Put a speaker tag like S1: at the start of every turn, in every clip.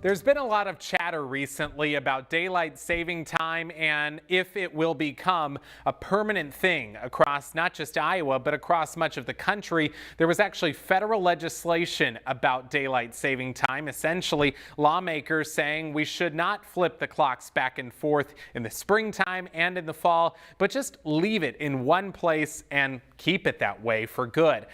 S1: There's been a lot of chatter recently about daylight saving time and if it will become a permanent thing across not just Iowa, but across much of the country. There was actually federal legislation about daylight saving time, essentially lawmakers saying we should not flip the clocks back and forth in the springtime and in the fall, but just leave it in one place and keep it that way for good.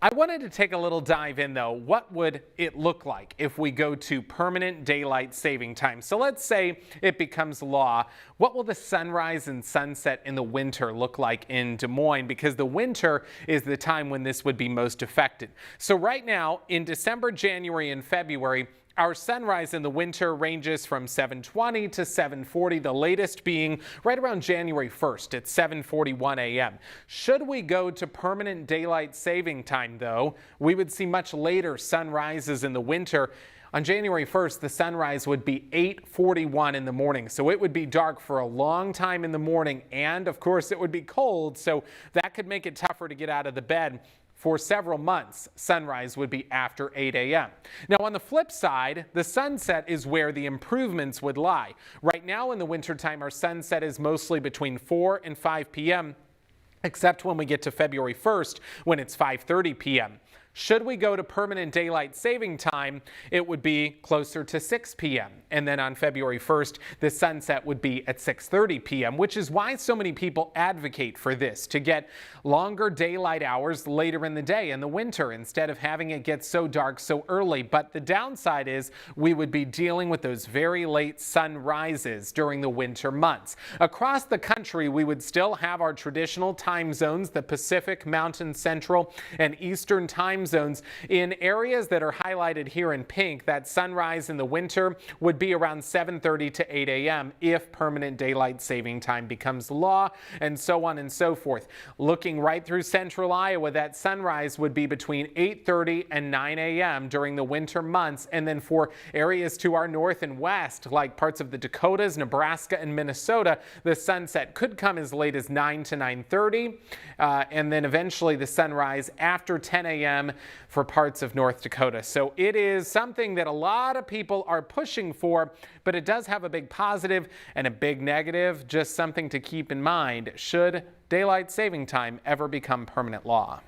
S1: I wanted to take a little dive in, though. What would it look like if we go to permanent daylight saving time? So let's say it becomes law. What will the sunrise and sunset in the winter look like in Des Moines? Because the winter is the time when this would be most affected. So right now, in December, January, and February, our sunrise in the winter ranges from 7:20 to 7:40, the latest being right around January 1st at 7:41 a.m. Should we go to permanent daylight saving time, though, we would see much later sunrises in the winter. On January 1st, the sunrise would be 8:41 in the morning, so it would be dark for a long time in the morning, and of course it would be cold, so that could make it tougher to get out of the bed. For several months, sunrise would be after 8 a.m. Now, on the flip side, the sunset is where the improvements would lie. Right now in the wintertime, our sunset is mostly between 4 and 5 p.m., except when we get to February 1st, when it's 5:30 p.m. Should we go to permanent daylight saving time, it would be closer to 6 p.m. And then on February 1st, the sunset would be at 6:30 p.m., which is why so many people advocate for this, to get longer daylight hours later in the day in the winter instead of having it get so dark so early. But the downside is we would be dealing with those very late sunrises during the winter months. Across the country, we would still have our traditional time zones, the Pacific, Mountain, Central, and Eastern time zones. In areas that are highlighted here in pink, that sunrise in the winter would be around 7:30 to 8 a.m. if permanent daylight saving time becomes law, and so on and so forth. Looking right through central Iowa, that sunrise would be between 8:30 and 9 a.m. during the winter months, and then for areas to our north and west, like parts of the Dakotas, Nebraska, and Minnesota, the sunset could come as late as 9 to 9:30, and then eventually the sunrise after 10 a.m. for parts of North Dakota. So it is something that a lot of people are pushing for, but it does have a big positive and a big negative. Just something to keep in mind should daylight saving time ever become permanent law.